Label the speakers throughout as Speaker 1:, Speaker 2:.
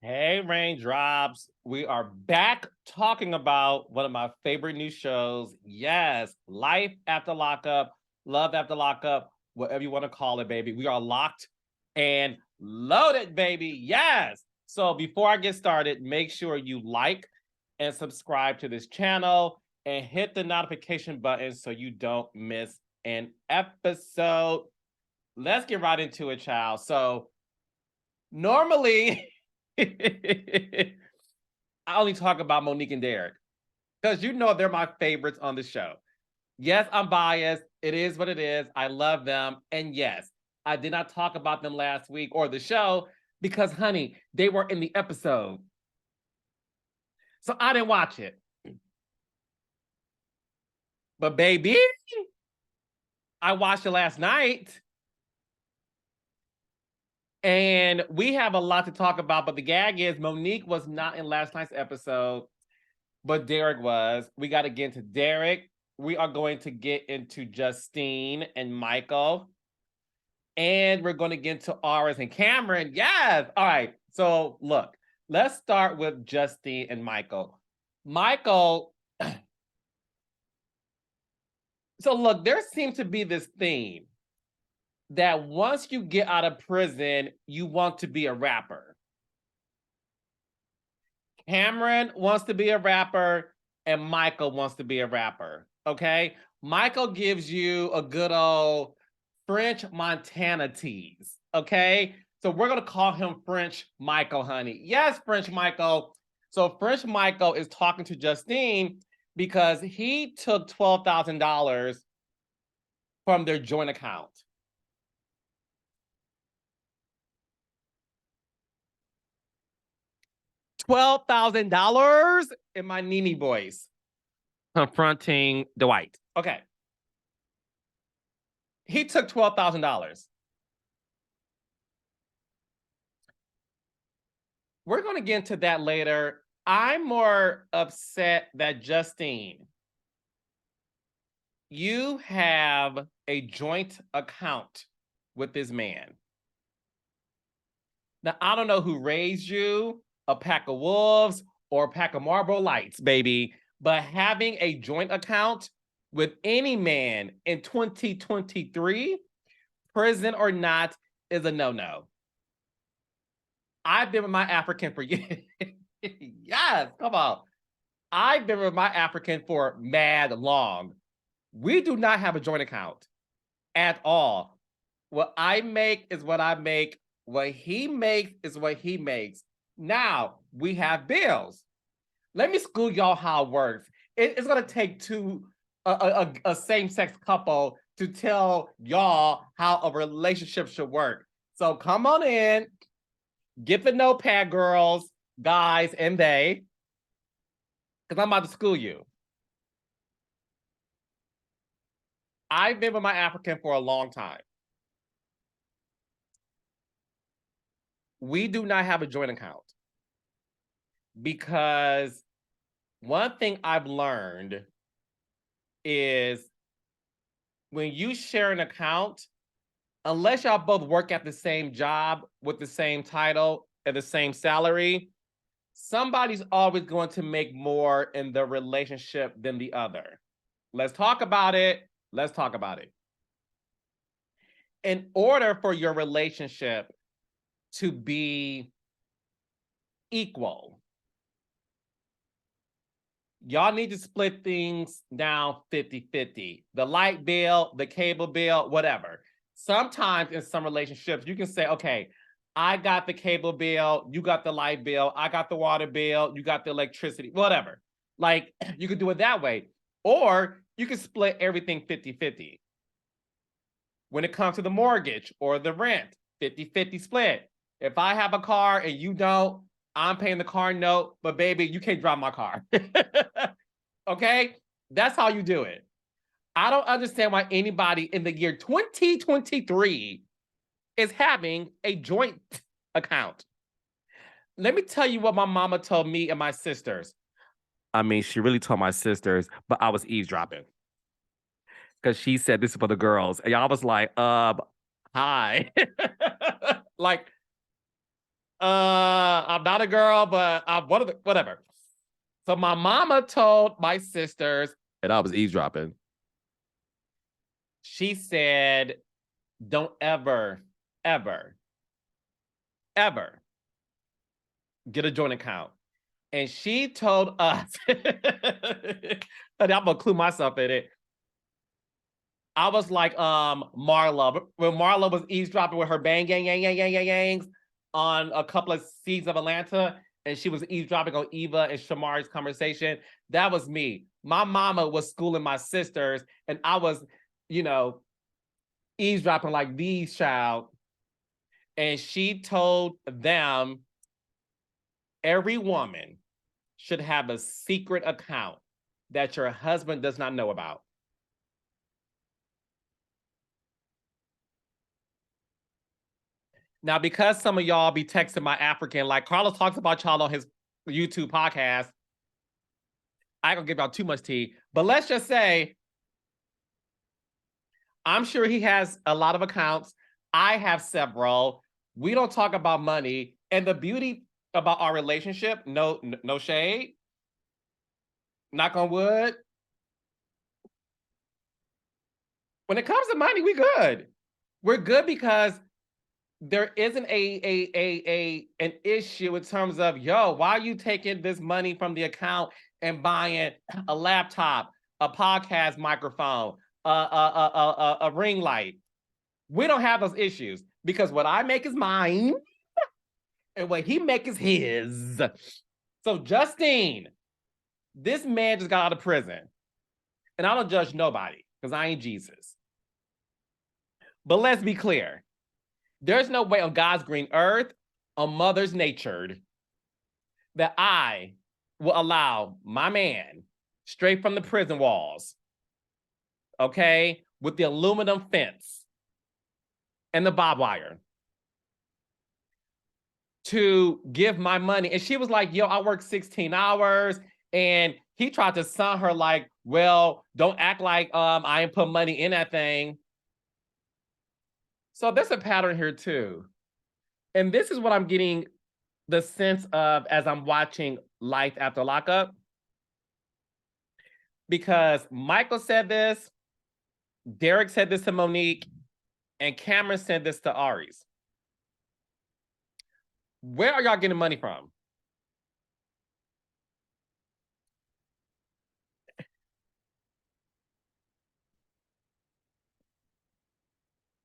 Speaker 1: Hey, Raindrops. We are back talking about one of my favorite new shows. Yes, Life After Lockup, Love After Lockup, whatever you want to call it, baby. We are locked and loaded, baby. Yes. So before I get started, make sure you like and subscribe to this channel and hit the notification button so you don't miss an episode. Let's get right into it, child. So normally, I only talk about Monique and Derek because they're my favorites on the show. Yes, I'm biased. It is what it is. I love them. And yes, I did not talk about them last week or the show because, honey, they were in the episode. So I didn't watch it. But, baby, I watched it last night. And we have a lot to talk about. But the gag is Monique was not in last night's episode, but Derek was. We got to get into Derek. We are going to get into Justine and Michael. And we're going to get into Aris and Cameron. Yes. All right. So look, let's start with Justine and Michael. Michael. So look, there seems to be this theme that once you get out of prison, you want to be a rapper. Cameron wants to be a rapper and Michael wants to be a rapper. Okay. Michael gives you a good old French Montana tease. Okay. So we're going to call him French Michael, honey. Yes, French Michael. So French Michael is talking to Justine because he took $12,000 from their joint account. $12,000 in my Nene voice, confronting Dwight. Okay. He took $12,000. We're going to get into that later. I'm more upset that Justine, you have a joint account with this man. Now, I don't know who raised you, a pack of wolves or a pack of Marlboro Lights, baby, but having a joint account with any man in 2023, prison or not, is a no-no. I've been with my African for years. Yes, come on. I've been with my African for mad long. We do not have a joint account at all. What I make is what I make. What he makes is what he makes. Now we have bills. Let me school y'all how it works. It's gonna take a same-sex couple to tell y'all how a relationship should work. So come on in, get the notepad, girls, guys, and they, because I'm about to school you. I've been with my African for a long time. We do not have a joint account because one thing I've learned is when you share an account, unless y'all both work at the same job with the same title and the same salary, somebody's always going to make more in the relationship than the other. Let's talk about it. Let's talk about it. In order for your relationship to be equal, y'all need to split things down 50-50. The light bill, the cable bill, whatever. Sometimes in some relationships, you can say, okay, I got the cable bill, you got the light bill, I got the water bill, you got the electricity, whatever. Like, you could do it that way. Or you can split everything 50-50. When it comes to the mortgage or the rent, 50-50 split. If I have a car and you don't, I'm paying the car note, but baby, you can't drive my car. Okay? That's how you do it. I don't understand why anybody in the year 2023 is having a joint account. Let me tell you what my mama told me and my sisters. I mean, she really told my sisters, but I was eavesdropping. Because she said this is for the girls. And y'all was like, hi. Like, I'm not a girl, but I'm whatever. So my mama told my sisters, and I was eavesdropping. She said, don't ever, ever, ever get a joint account. And she told us, and I'm gonna clue myself in it. I was like Marla, when Marla was eavesdropping with her bang gang yang yang yang yang yangs on a couple of seasons of Atlanta, and she was eavesdropping on Eva and Shamari's conversation. That was me. My mama was schooling my sisters, and I was, eavesdropping like these child. And she told them every woman should have a secret account that your husband does not know about. Now, because some of y'all be texting my African, like Carlos talks about y'all on his YouTube podcast, I ain't gonna give y'all too much tea, but let's just say, I'm sure he has a lot of accounts. I have several. We don't talk about money. And the beauty about our relationship, no shade, knock on wood. When it comes to money, we good. We're good because there isn't an issue in terms of, yo, why are you taking this money from the account and buying a laptop, a podcast microphone, a ring light? We don't have those issues because what I make is mine and what he make is his. So Justine, this man just got out of prison, and I don't judge nobody because I ain't Jesus. But let's be clear. There's no way on God's green earth, on Mother's nature, that I will allow my man straight from the prison walls, okay, with the aluminum fence and the barbed wire, to give my money. And she was like, yo, I work 16 hours. And he tried to sound her like, well, don't act like I ain't put money in that thing. So there's a pattern here too. And this is what I'm getting the sense of as I'm watching Life After Lockup. Because Michael said this, Derek said this to Monique, and Cameron said this to Aries. Where are y'all getting money from?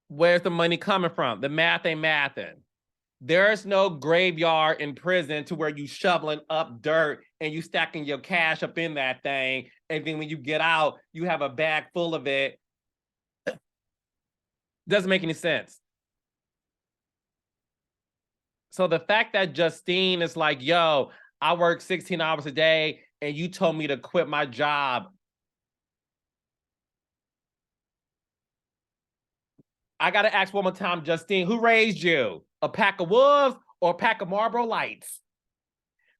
Speaker 1: Where's the money coming from? The math ain't mathing. There's no graveyard in prison to where you shoveling up dirt and you stacking your cash up in that thing. And then when you get out, you have a bag full of it. Doesn't make any sense. So the fact that Justine is like, yo, I work 16 hours a day and you told me to quit my job. I got to ask one more time, Justine, who raised you? A pack of wolves or a pack of Marlboro Lights?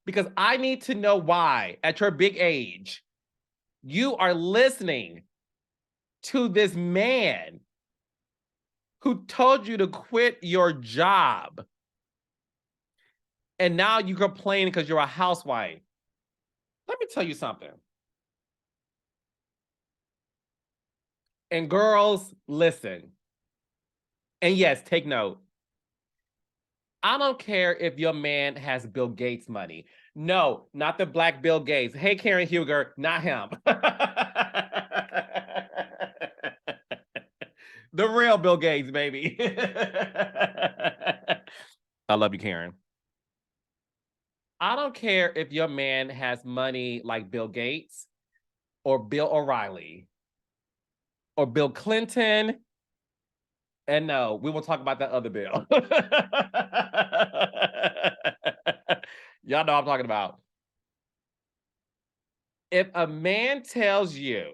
Speaker 1: Because I need to know why, at your big age, you are listening to this man who told you to quit your job. And now you complain because you're a housewife. Let me tell you something. And girls, listen. And yes, take note. I don't care if your man has Bill Gates money. No, not the black Bill Gates. Hey, Karen Huger, not him. The real Bill Gates, baby. I love you, Karen. I don't care if your man has money like Bill Gates or Bill O'Reilly or Bill Clinton. And no, we will talk about that other bill. Y'all know what I'm talking about. If a man tells you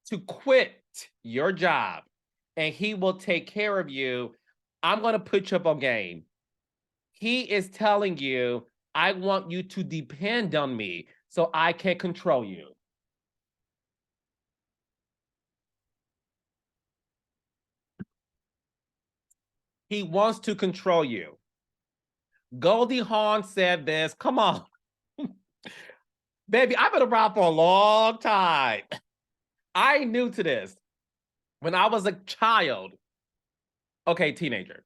Speaker 1: to quit your job and he will take care of you, I'm going to put you up on game. He is telling you, I want you to depend on me so I can control you. He wants to control you. Goldie Hawn said this. Come on. Baby, I've been around for a long time. I knew to this when I was a child. Okay, teenager.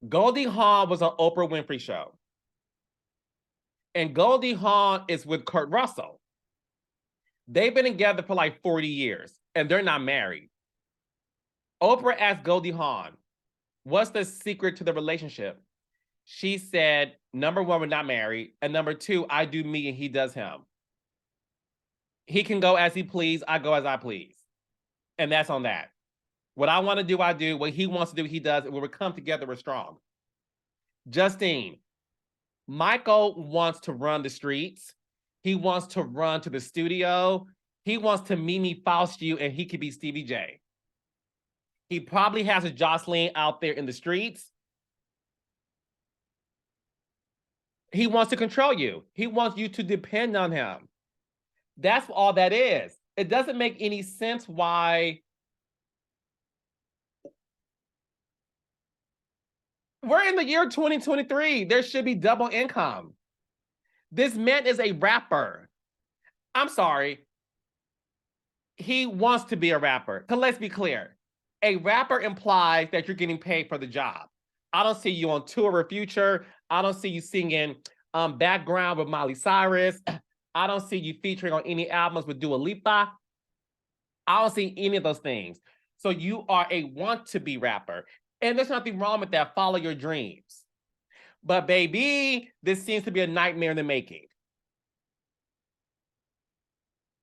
Speaker 1: Goldie Hawn was on Oprah Winfrey Show. And Goldie Hawn is with Kurt Russell. They've been together for like 40 years and they're not married. Oprah asked Goldie Hawn, what's the secret to the relationship? She said, number one, we're not married. And number two, I do me and he does him. He can go as he please. I go as I please. And that's on that. What I want to do, I do. What he wants to do, he does. And when we come together, we're strong. Justine, Michael wants to run the streets. He wants to run to the studio. He wants to Mimi Faust you, and he could be Stevie J. He probably has a Jocelyn out there in the streets. He wants to control you. He wants you to depend on him. That's all that is. It doesn't make any sense why we're in the year 2023. There should be double income. This man is a rapper. I'm sorry. He wants to be a rapper. But let's be clear. A rapper implies that you're getting paid for the job. I don't see you on tour with Future. I don't see you singing background with Miley Cyrus. I don't see you featuring on any albums with Dua Lipa. I don't see any of those things. So you are a want-to-be rapper. And there's nothing wrong with that. Follow your dreams. But baby, this seems to be a nightmare in the making.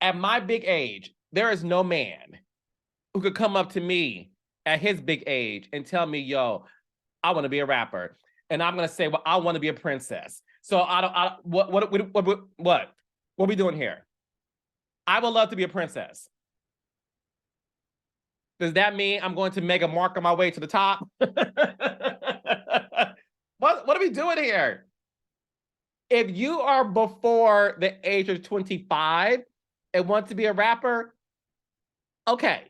Speaker 1: At my big age, there is no man who could come up to me at his big age and tell me, yo, I want to be a rapper. And I'm going to say, well, I want to be a princess. So what are we doing here? I would love to be a princess. Does that mean I'm going to Meghan Markle my way to the top? What are we doing here? If you are before the age of 25 and want to be a rapper, okay.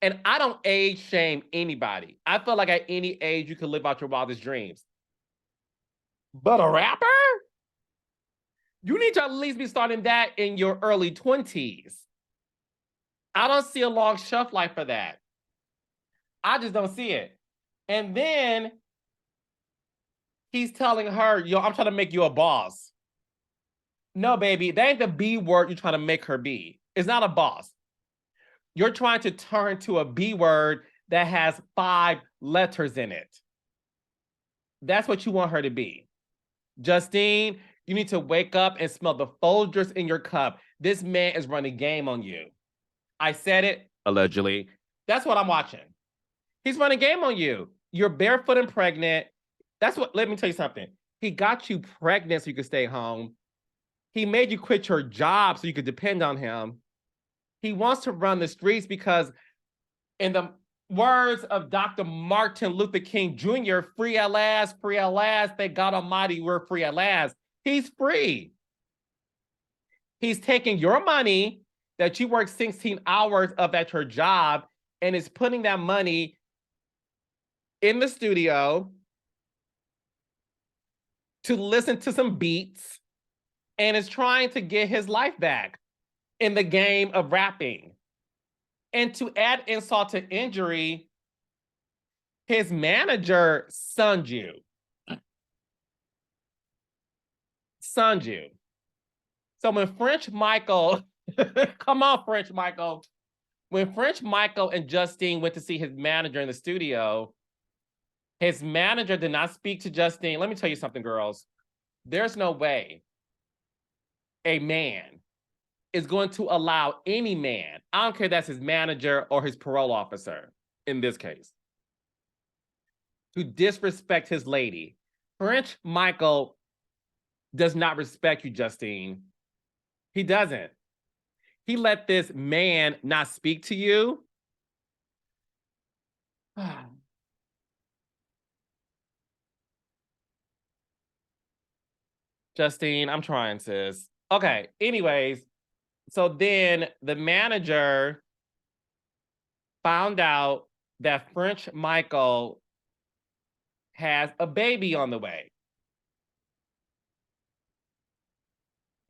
Speaker 1: And I don't age shame anybody. I feel like at any age you can live out your wildest dreams. But a rapper? You need to at least be starting that in your early 20s. I don't see a long shelf life for that. I just don't see it. And then he's telling her, yo, I'm trying to make you a boss. No, baby, that ain't the B word you're trying to make her be. It's not a boss. You're trying to turn to a B word that has 5 letters in it. That's what you want her to be. Justine, you need to wake up and smell the Folgers in your cup. This man is running game on you. I said it, allegedly. That's what I'm watching. He's running game on you. You're barefoot and pregnant. That's what, let me tell you something. He got you pregnant so you could stay home. He made you quit your job so you could depend on him. He wants to run the streets because, in the words of Dr. Martin Luther King Jr., free at last, thank God Almighty, we're free at last. He's free. He's taking your money that you work 16 hours of at your job and is putting that money in the studio to listen to some beats and is trying to get his life back in the game of rapping. And to add insult to injury, his manager sunned you. Sunned you. So when French Michael, come on, French Michael. When French Michael and Justine went to see his manager in the studio, his manager did not speak to Justine. Let me tell you something, girls. There's no way a man is going to allow any man, I don't care if that's his manager or his parole officer in this case, to disrespect his lady. French Michael does not respect you, Justine. He doesn't. He let this man not speak to you. Justine, I'm trying, sis. Okay, anyways, so then the manager found out that French Michael has a baby on the way.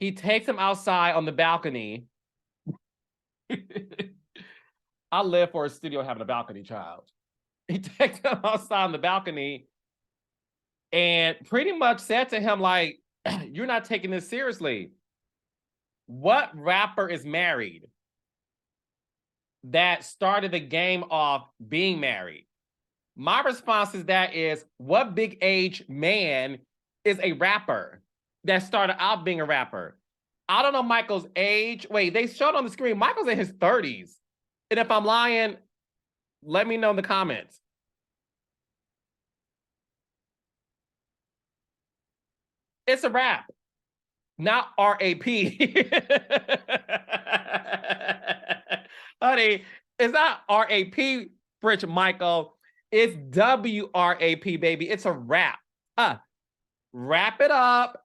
Speaker 1: He takes him outside on the balcony. I live for a studio having a balcony, child. He takes him outside on the balcony and pretty much said to him, like, you're not taking this seriously. What rapper is married that started the game off being married? My response to that is, what big age man is a rapper that started out being a rapper? I don't know Michael's age. Wait, they showed on the screen, Michael's in his 30s. And if I'm lying, let me know in the comments. It's a rap, not R-A-P. Honey, it's not R-A-P, French Michael. It's W-R-A-P, baby. It's a rap. Wrap it up.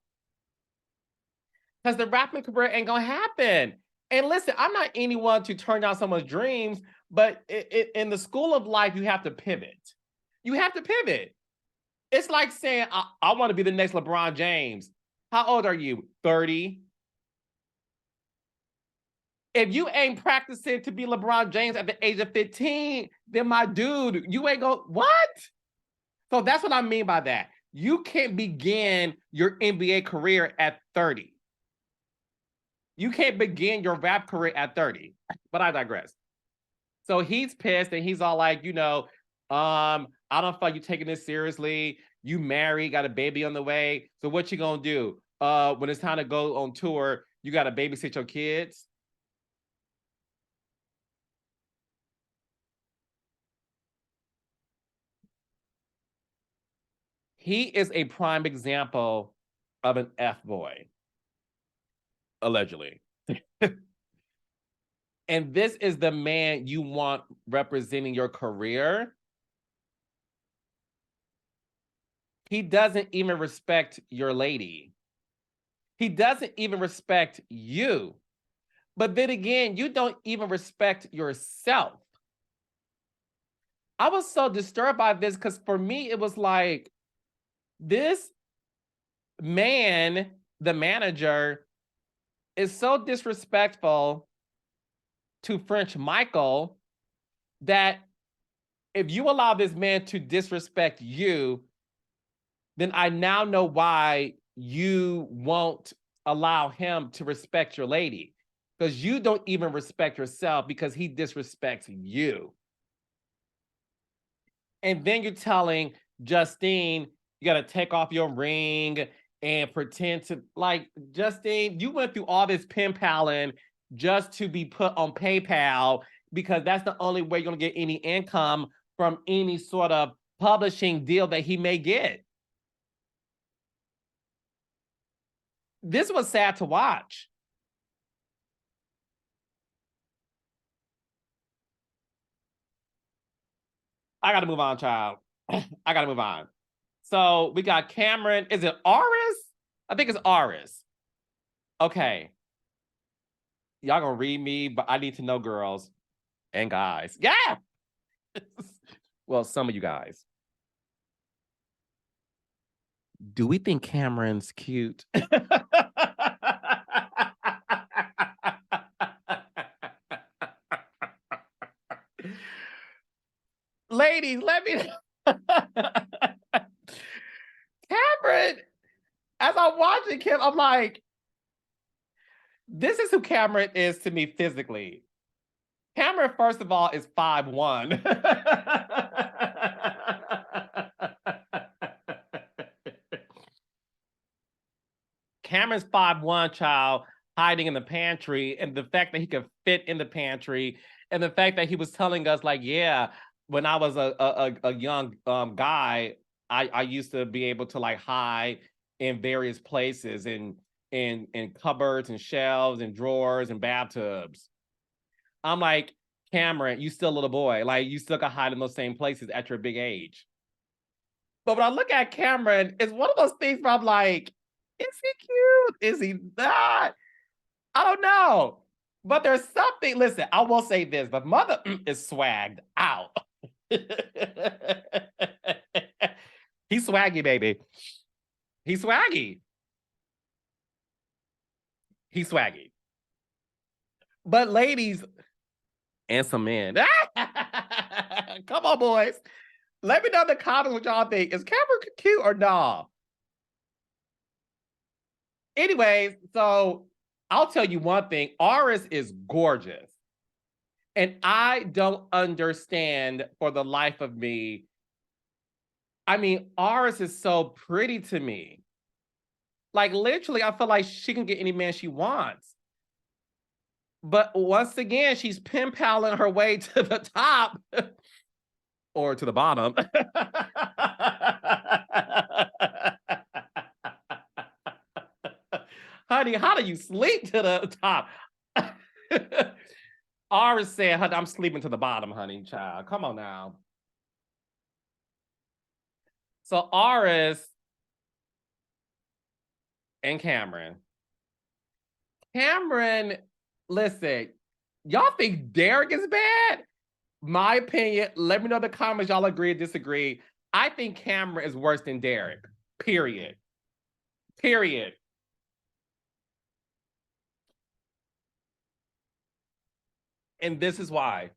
Speaker 1: Because the rapping career ain't gonna happen. And listen, I'm not anyone to turn down someone's dreams, but in the school of life, you have to pivot. You have to pivot. It's like saying, I want to be the next LeBron James. How old are you? 30? If you ain't practicing to be LeBron James at the age of 15, then my dude, you ain't go, what? So that's what I mean by that. You can't begin your NBA career at 30. You can't begin your rap career at 30, but I digress. So he's pissed and he's all like, I don't feel you taking this seriously. You married, got a baby on the way. So what you gonna do? When it's time to go on tour, you gotta babysit your kids. He is a prime example of an F-boy, allegedly. And this is the man you want representing your career. He doesn't even respect your lady. He doesn't even respect you. But then again, you don't even respect yourself. I was so disturbed by this because for me, it was like, this man, the manager, is so disrespectful to French Michael that if you allow this man to disrespect you, then I now know why you won't allow him to respect your lady, because you don't even respect yourself because he disrespects you. And then you're telling Justine, you got to take off your ring and pretend to, like, Justine, you went through all this pen paling just to be put on PayPal because that's the only way you're going to get any income from any sort of publishing deal that he may get. This was sad to watch. I got to move on, child. I got to move on. So we got Cameron. Is it Aris? I think it's Aris. Okay. Y'all gonna read me, but I need to know, girls and guys. Yeah. Well, some of you guys. Do we think Cameron's cute? Ladies, let me. Cameron, as I'm watching him, I'm like, this is who Cameron is to me physically. Cameron, first of all, is 5'1". Cameron's 5'1", child, hiding in the pantry, and the fact that he could fit in the pantry, and the fact that he was telling us, like, yeah, when I was a young guy, I used to be able to, like, hide in various places, in cupboards and shelves and drawers and bathtubs. I'm like, Cameron, you still a little boy. Like, you still can hide in those same places at your big age. But when I look at Cameron, it's one of those things where I'm like, is he cute? Is he not? I don't know. But there's something, listen, I will say this, but mother is swagged out. He's swaggy, baby. He's swaggy. He's swaggy. But ladies and some men, come on, boys. Let me know in the comments what y'all think. Is Cameron cute or nah? Anyways, so I'll tell you one thing. Aris is gorgeous. And I don't understand for the life of me. I mean, Aris is so pretty to me. Like, literally, I feel like she can get any man she wants. But once again, she's pen paling her way to the top or to the bottom. Honey, how do you sleep to the top? Aris said, I'm sleeping to the bottom, honey, child. Come on now. So Aris and Cameron. Cameron, listen, y'all think Derek is bad? My opinion, let me know in the comments y'all agree or disagree. I think Cameron is worse than Derek, period. Period. And this is why.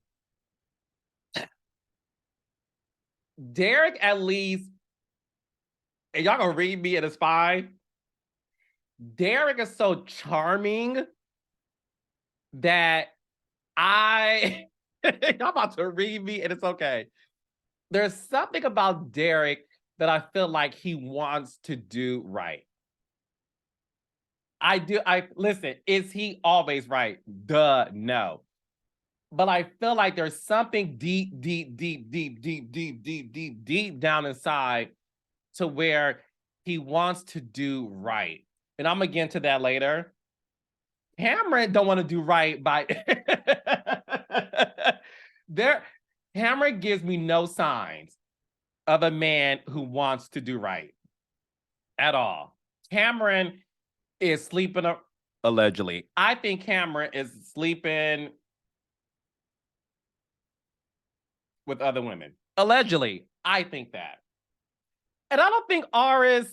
Speaker 1: Derek, at least, and y'all gonna read me and it's fine. Derek is so charming that y'all about to read me and it's okay. There's something about Derek that I feel like he wants to do right. Listen, is he always right? Duh, no. But I feel like there's something deep down inside to where he wants to do right. And I'm gonna get into that later. Cameron don't want to do right by Cameron gives me no signs of a man who wants to do right at all. Cameron is sleeping allegedly. I think Cameron is sleeping with other women. Allegedly, I think that. And I don't think Aris,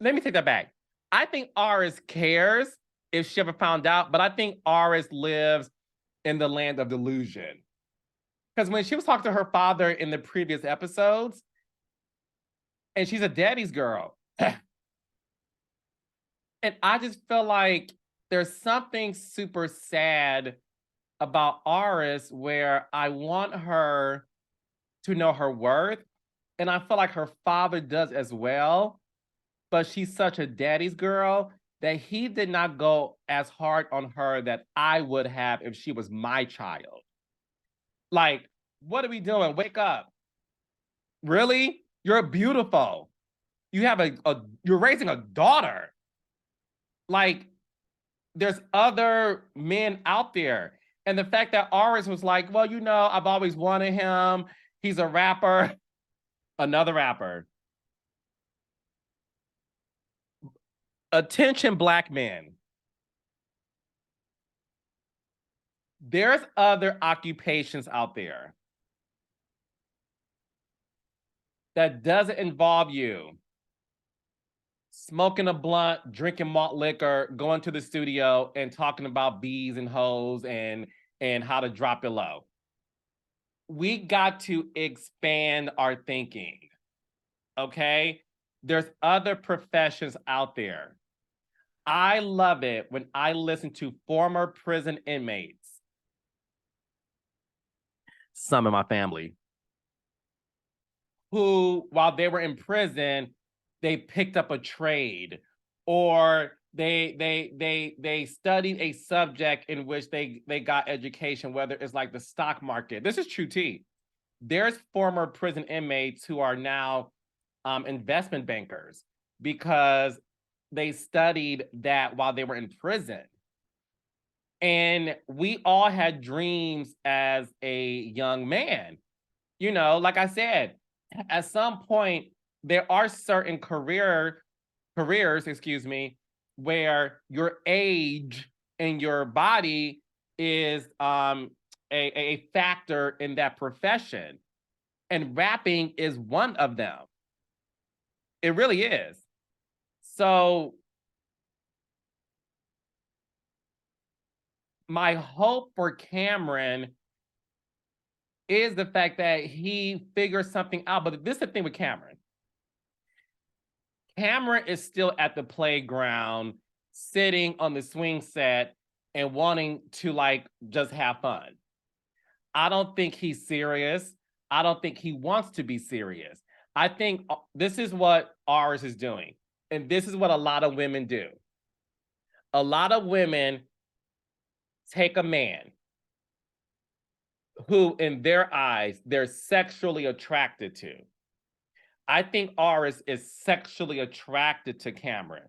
Speaker 1: let me take that back. I think Aris cares if she ever found out, but I think Aris lives in the land of delusion. Because when she was talking to her father in the previous episodes, and she's a daddy's girl. And I just feel like there's something super sad about Aris where I want her to know her worth. And I feel like her father does as well. But she's such a daddy's girl that he did not go as hard on her that I would have if she was my child. Like, what are we doing? Wake up. Really? You're beautiful. You have you're raising a daughter. Like, there's other men out there. And the fact that Aris was like, well, you know, I've always wanted him. He's a rapper. Another rapper. Attention, Black men. There's other occupations out there that doesn't involve you smoking a blunt, drinking malt liquor, going to the studio and talking about bees and hoes and how to drop it low. We got to expand our thinking, okay? There's other professions out there. I love it when I listen to former prison inmates, some in my family, who, while they were in prison, they picked up a trade or they studied a subject in which they got education, whether it's like the stock market. This is true tea. There's former prison inmates who are now investment bankers because they studied that while they were in prison. And we all had dreams as a young man. You know, like I said, at some point, there are certain careers, where your age and your body is a factor in that profession. And rapping is one of them. It really is. So my hope for Cameron is the fact that he figures something out. But this is the thing with Cameron. Cameron is still at the playground, sitting on the swing set and wanting to like just have fun. I don't think he's serious. I don't think he wants to be serious. I think this is what ours is doing. And this is what a lot of women do. A lot of women take a man who, in their eyes, they're sexually attracted to. I think Aris is sexually attracted to Cameron.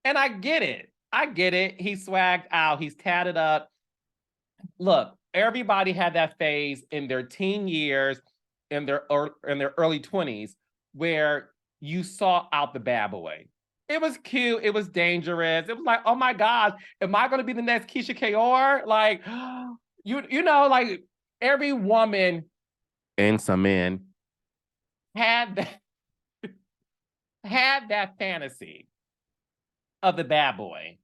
Speaker 1: And I get it. I get it. He's swagged out. He's tatted up. Look, everybody had that phase in their teen years, in their early 20s, where you saw out the bad boy. It was cute. It was dangerous. It was like, oh my God, am I going to be the next Keisha Kaur? Like, you know, like every woman and some men had that fantasy of the bad boy.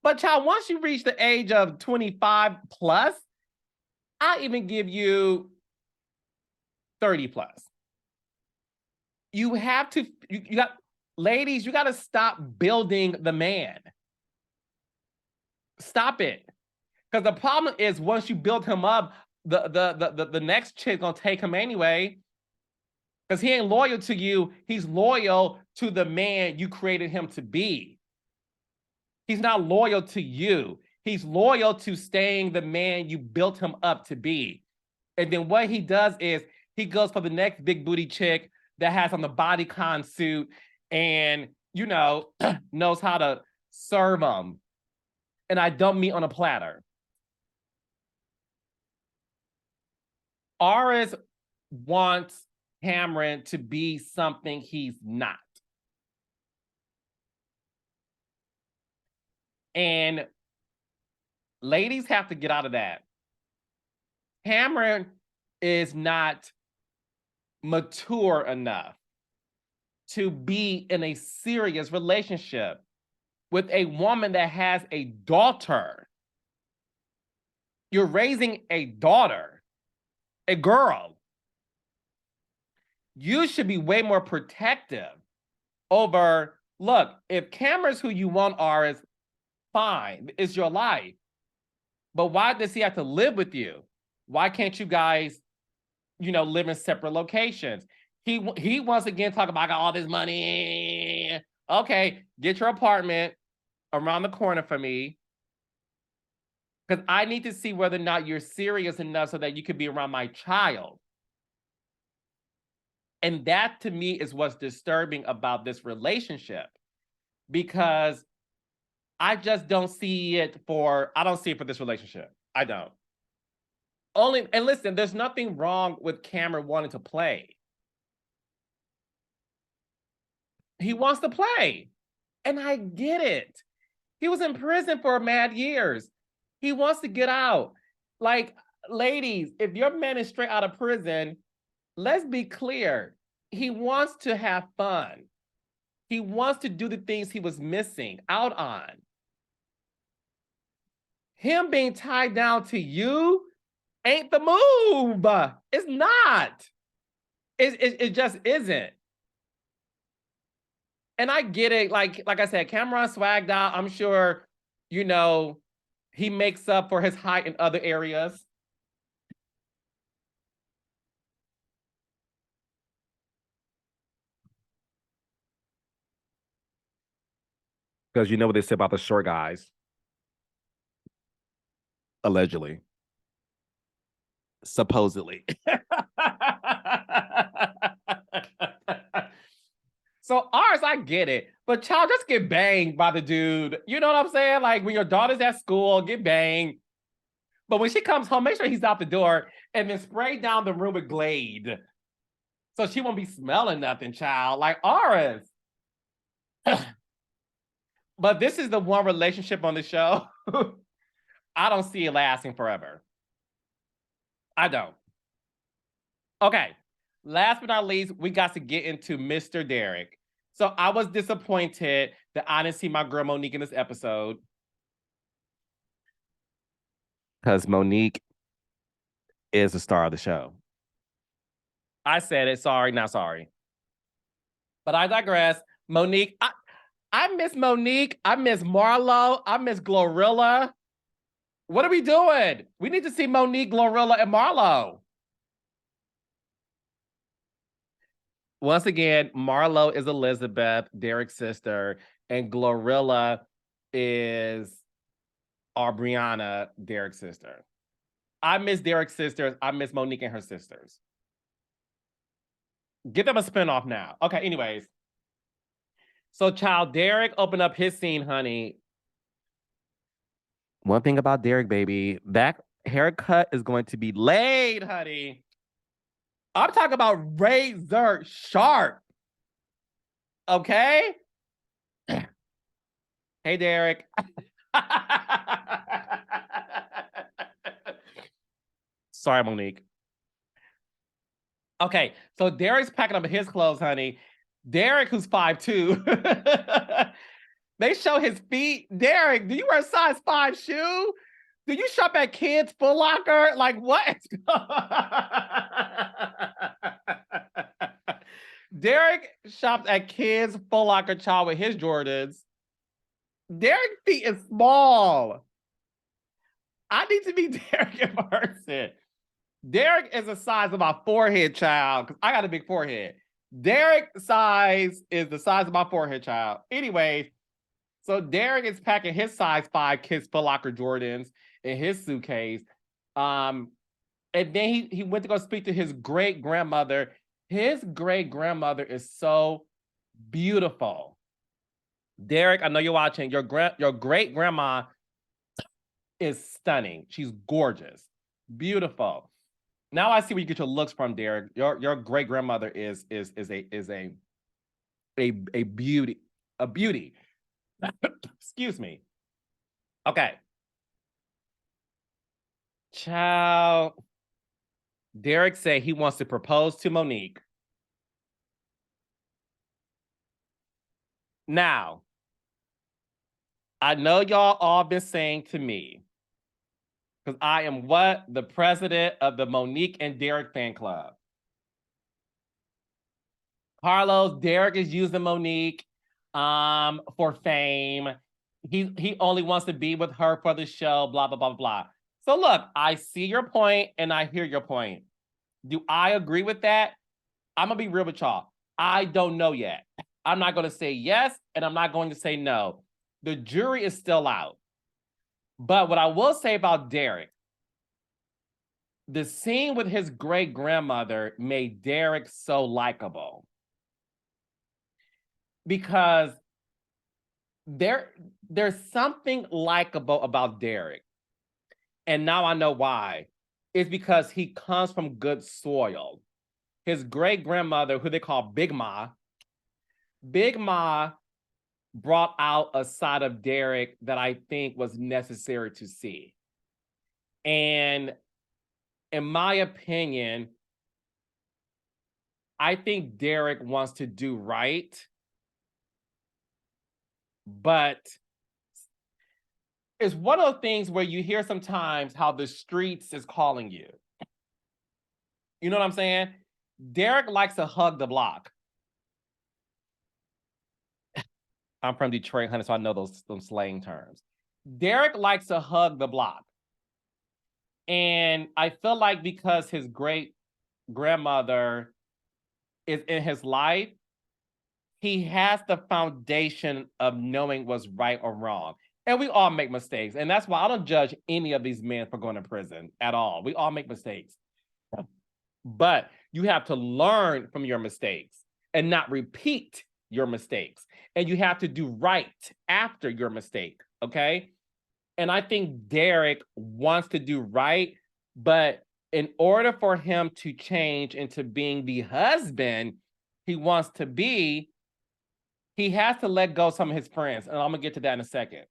Speaker 1: But child, once you reach the age of 25 plus, I even give you 30 plus. You have to, you got, ladies, you got to stop building the man. Stop it. Because the problem is once you build him up, the next chick's gonna take him anyway. Because he ain't loyal to you. He's loyal to the man you created him to be. He's not loyal to you. He's loyal to staying the man you built him up to be. And then what he does is he goes for the next big booty chick that has on the bodycon suit and, you know, knows how to serve him. And I dump meat on a platter. Aris wants Cameron to be something he's not. And ladies have to get out of that. Cameron is not mature enough to be in a serious relationship with a woman that has a daughter. You're raising a daughter, a girl. You should be way more protective over, look, if Cameron's who you want are, is fine, it's your life. But why does he have to live with you? Why can't you guys, you know, live in separate locations? He once again talk about, I got all this money. Okay, get your apartment around the corner for me. Because I need to see whether or not you're serious enough so that you could be around my child. And that to me is what's disturbing about this relationship. Because I just don't see it for, I don't see it for this relationship. I don't. And listen, there's nothing wrong with Cameron wanting to play. He wants to play. And I get it. He was in prison for mad years. He wants to get out. Like, ladies, if your man is straight out of prison, let's be clear. He wants to have fun. He wants to do the things he was missing out on. Him being tied down to you ain't the move. It's not. It just isn't. And I get it. Like I said, Cameron swagged out. I'm sure, you know, he makes up for his height in other areas. Because you know what they say about the short guys. Allegedly. Supposedly. So ours, I get it. But child, just get banged by the dude. You know what I'm saying? Like when your daughter's at school, get banged. But when she comes home, make sure he's out the door and then spray down the room with Glade. So she won't be smelling nothing, child. Like ours. But this is the one relationship on the show. I don't see it lasting forever. I don't. Okay. Last but not least, we got to get into Mr. Derek. So I was disappointed that I didn't see my girl Monique in this episode. Because Monique is the star of the show. I said it. Sorry, not sorry. But I digress. Monique, I miss Monique. I miss Marlo. I miss Glorilla. What are we doing? We need to see Monique, Glorilla, and Marlo. Once again, Marlo is Elizabeth, Derek's sister, and Glorilla is Brianna, Derek's sister. I miss Derek's sisters. I miss Monique and her sisters. Get them a spinoff now. Okay, anyways. So, child, Derek opened up his scene, honey. One thing about Derek, baby, that haircut is going to be laid, honey. I'm talking about razor sharp. Okay? Hey, Derek. Sorry, Monique. Okay, so Derek's packing up his clothes, honey. Derek, who's 5'2", they show his feet. Derek, do you wear a size 5 shoe? Do you shop at Kids Foot Locker? Like, what? Derek shops at Kids Foot Locker, child, with his Jordans. Derek's feet is small. I need to be Derek in person. Derek is the size of my forehead, child, because I got a big forehead. Derek's size is the size of my forehead, child. Anyway, so Derek is packing his size 5 Kids Foot Locker Jordans in his suitcase. And then he went to go speak to his great-grandmother. His great-grandmother is so beautiful. Derek, I know you're watching. Your great-grandma is stunning. She's gorgeous. Beautiful. Now I see where you get your looks from, Derek. Your great-grandmother is a beauty. A beauty. Excuse me. Okay. Child. Derek said he wants to propose to Monique. Now, I know y'all all been saying to me, because I am what? The president of the Monique and Derek fan club. Carlos, Derek is using Monique for fame. He only wants to be with her for the show, blah, blah, blah, blah. So look, I see your point and I hear your point. Do I agree with that? I'm going to be real with y'all. I don't know yet. I'm not going to say yes, and I'm not going to say no. The jury is still out. But what I will say about Derek, the scene with his great-grandmother made Derek so likable. Because there's something likable about Derek. And now I know why. It's because he comes from good soil. His great-grandmother, who they call Big Ma brought out a side of Derek that I think was necessary to see. And in my opinion, I think Derek wants to do right, but it's one of those things where you hear sometimes how the streets is calling you. You know what I'm saying? Derek likes to hug the block. I'm from Detroit, honey, so I know those slang terms. Derek likes to hug the block. And I feel like because his great-grandmother is in his life, he has the foundation of knowing what's right or wrong. And we all make mistakes. And that's why I don't judge any of these men for going to prison at all. We all make mistakes. But you have to learn from your mistakes and not repeat your mistakes. And you have to do right after your mistake, okay? And I think Derek wants to do right, but in order for him to change into being the husband he wants to be, he has to let go of some of his friends. And I'm going to get to that in a second.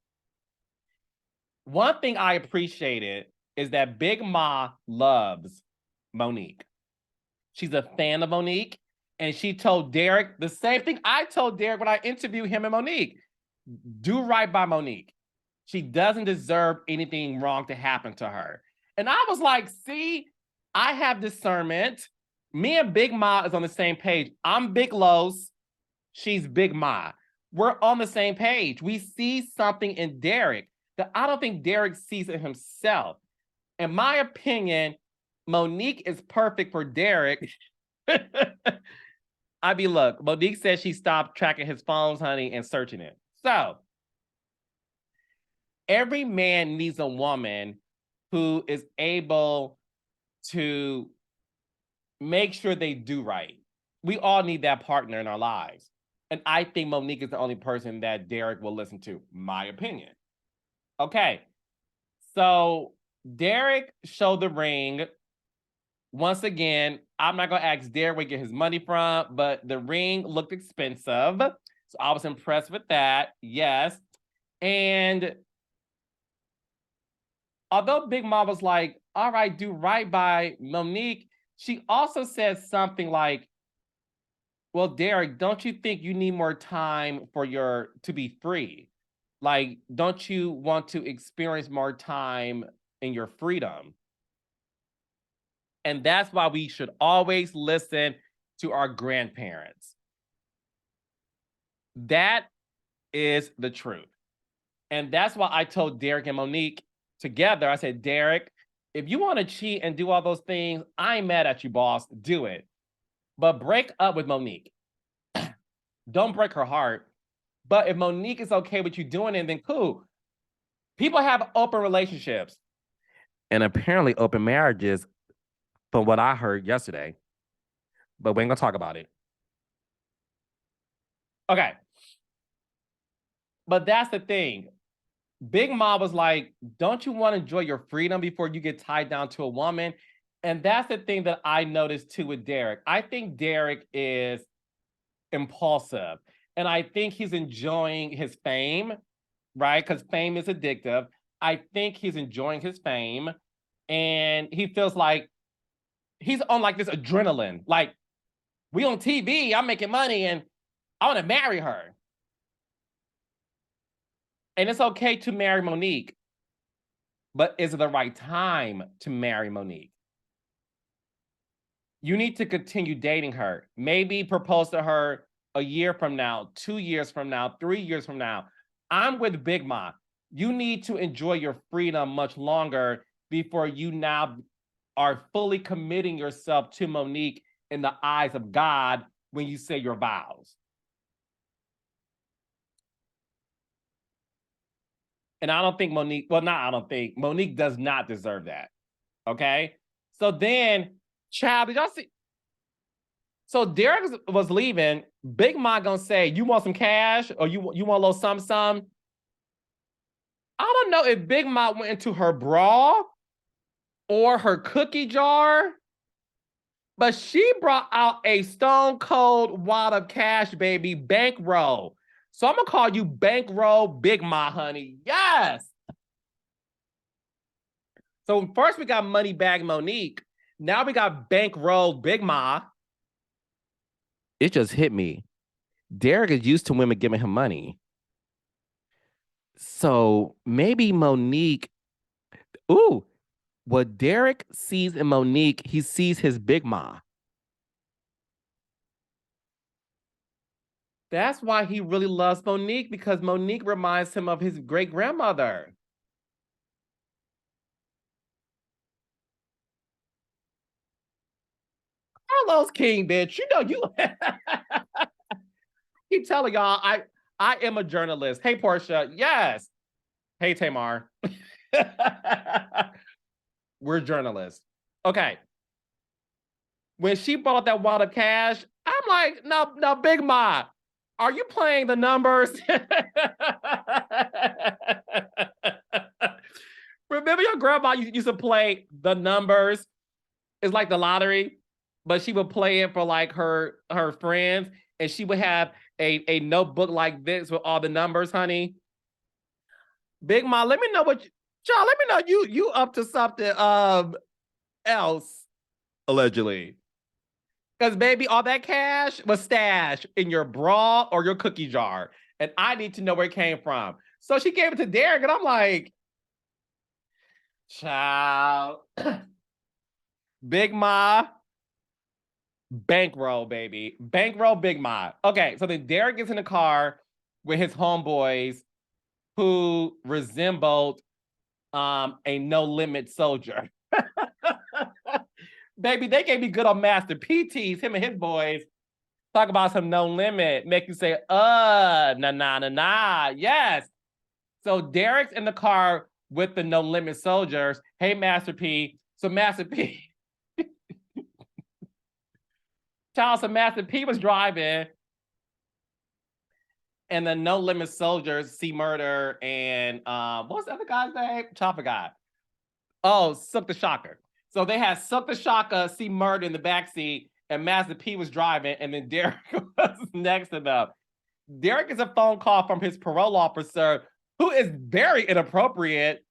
Speaker 1: One thing I appreciated is that Big Ma loves Monique. She's a fan of Monique. And she told Derek the same thing I told Derek when I interviewed him and Monique. Do right by Monique. She doesn't deserve anything wrong to happen to her. And I was like, see, I have discernment. Me and Big Ma is on the same page. I'm Big Los. She's Big Ma. We're on the same page. We see something in Derek that I don't think Derek sees in himself. In my opinion, Monique is perfect for Derek. Look, Monique said she stopped tracking his phones, honey, and searching it. So, every man needs a woman who is able to make sure they do right. We all need that partner in our lives. And I think Monique is the only person that Derek will listen to, my opinion. Okay, so Derek showed the ring. Once again, I'm not going to ask Derek where he get his money from, but the ring looked expensive. So I was impressed with that. Yes. And although Big Mom was like, all right, do right by Monique, she also said something like, well, Derek, don't you think you need more time to be free? Like, don't you want to experience more time in your freedom? And that's why we should always listen to our grandparents. That is the truth. And that's why I told Derek and Monique together, I said, Derek, if you want to cheat and do all those things, I ain't mad at you, boss. Do it. But break up with Monique. Don't break her heart. But if Monique is okay with you doing it, then cool. People have open relationships and apparently open marriages from what I heard yesterday. But we ain't gonna talk about it. Okay. But that's the thing. Big Mom was like, don't you want to enjoy your freedom before you get tied down to a woman? And that's the thing that I noticed too with Derek. I think Derek is impulsive. And I think he's enjoying his fame, right? Because fame is addictive. I think he's enjoying his fame. And he feels like he's on like this adrenaline. Like, we on TV, I'm making money, and I want to marry her. And it's okay to marry Monique, but is it the right time to marry Monique? You need to continue dating her. Maybe propose to her a year from now, 2 years from now, 3 years from now. I'm with Big Ma. You need to enjoy your freedom much longer before you now are fully committing yourself to Monique in the eyes of God when you say your vows. And I don't think Monique, Monique does not deserve that. Okay. So then, child, did y'all see? So Derek was leaving. Big Ma gonna say, you want some cash or you want a little something? I don't know if Big Ma went into her bra or her cookie jar, but she brought out a stone cold wad of cash, baby, bankroll. So I'm gonna call you Bankroll Big Ma, honey. Yes. So first we got Money Bag Monique. Now we got Bankroll Big Ma. It just hit me. Derek is used to women giving him money. So maybe Monique, what Derek sees in Monique, he sees his Big Ma. That's why he really loves Monique, because Monique reminds him of his great grandmother. Carlos King, bitch. You know you. Keep telling y'all, I am a journalist. Hey, Portia. Yes. Hey, Tamar. We're journalists. Okay. When she brought up that wad of cash, I'm like, no, Big Ma, are you playing the numbers? Remember your grandma used to play the numbers? It's like the lottery, but she would play it for like her friends, and she would have a notebook like this with all the numbers, honey. Big Ma, let me know let me know you up to something else, allegedly. Because, baby, all that cash was stashed in your bra or your cookie jar. And I need to know where it came from. So she gave it to Derek, and I'm like, child. Big Ma, bankroll, baby. Bankroll, Big Ma. Okay, so then Derek gets in the car with his homeboys who resembled a no-limit soldier. Baby, they gave me good on Master PTs, him and his boys. Talk about some no limit, make you say, nah. Yes. So Derek's in the car with the no limit soldiers. Hey, Master P. So Master P. So Master P was driving, and the no limit soldiers see murder and what's the other guy's name? Chopper guy. Oh, Sook the Shocker. So they had Sook the Shocker see murder in the backseat, and Master P was driving, and then Derek was next to them. Derek gets a phone call from his parole officer, who is very inappropriate,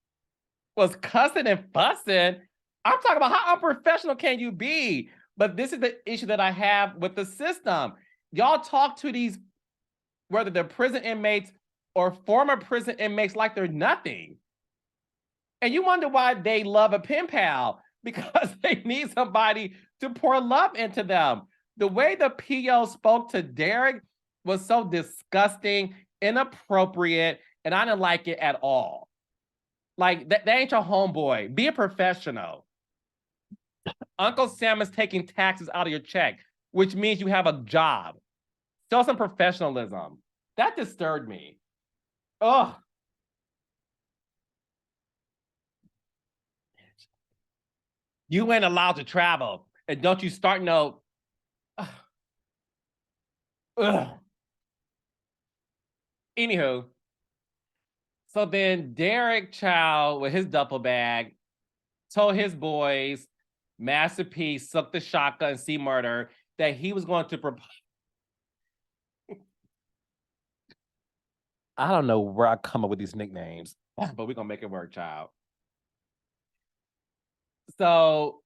Speaker 1: was cussing and fussing. I'm talking about how unprofessional can you be? But this is the issue that I have with the system. Y'all talk to these, whether they're prison inmates or former prison inmates, like they're nothing. And you wonder why they love a pen pal, because they need somebody to pour love into them. The way the PO spoke to Derek was so disgusting, inappropriate, and I didn't like it at all. Like, that ain't your homeboy. Be a professional. Uncle Sam is taking taxes out of your check, which means you have a job. Show some professionalism. That disturbed me. Ugh. You ain't allowed to travel. And don't you start no. Ugh. Anywho, so then Derek Chow with his duffel bag told his boys, Master P, Sook the Shotgun, and see murder, that he was going to propose. I don't know where I come up with these nicknames, but we're gonna make it work, child. So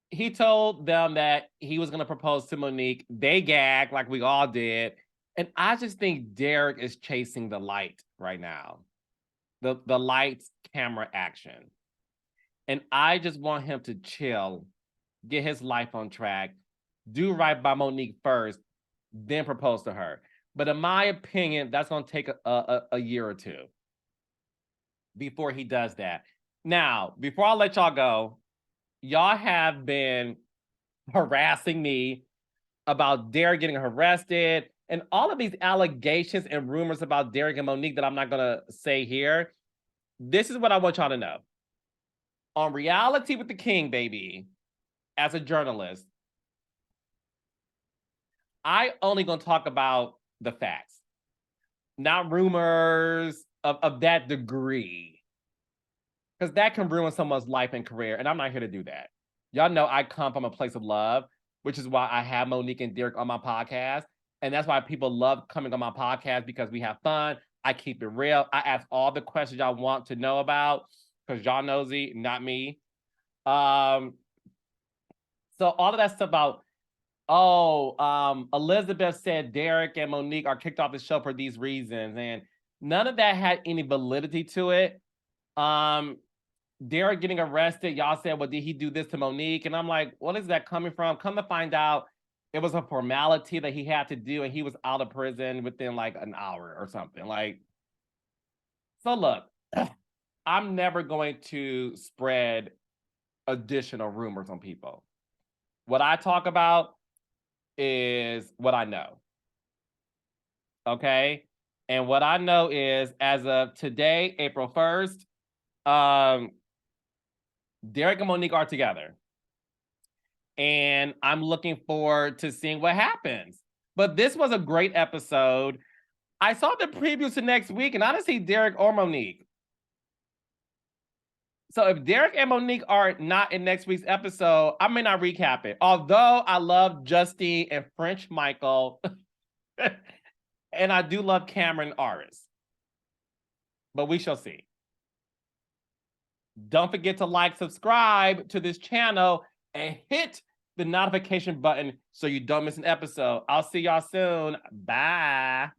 Speaker 1: he told them that he was gonna propose to Monique. They gagged like we all did. And I just think Derek is chasing the light right now. The lights, camera, action. And I just want him to chill, get his life on track, do right by Monique first, then propose to her. But in my opinion, that's going to take a year or two before he does that. Now, before I let y'all go, y'all have been harassing me about Derek getting arrested and all of these allegations and rumors about Derek and Monique that I'm not going to say here. This is what I want y'all to know. On Reality with the King, baby, as a journalist, I only going to talk about the facts, not rumors of that degree, because that can ruin someone's life and career, and I'm not here to do that. Y'all know I come from a place of love, which is why I have Monique and Derek on my podcast, and that's why people love coming on my podcast, because we have fun. I keep it real. I ask all the questions y'all want to know about, because y'all nosy, not me. So all of that stuff about, Elizabeth said Derek and Monique are kicked off the show for these reasons, and none of that had any validity to it. Derek getting arrested, y'all said, well, did he do this to Monique? And I'm like, what is that coming from? Come to find out, it was a formality that he had to do, and he was out of prison within like an hour or something. Like, so look, I'm never going to spread additional rumors on people. What I talk about is what I know. Okay? And what I know is, as of today, April 1st, Derek and Monique are together. And I'm looking forward to seeing what happens. But this was a great episode. I saw the previews to next week, and I didn't see Derek or Monique. So if Derek and Monique are not in next week's episode, I may not recap it. Although I love Justine and French Michael, and I do love Cameron Aris. But we shall see. Don't forget to like, subscribe to this channel, and hit the notification button so you don't miss an episode. I'll see y'all soon. Bye.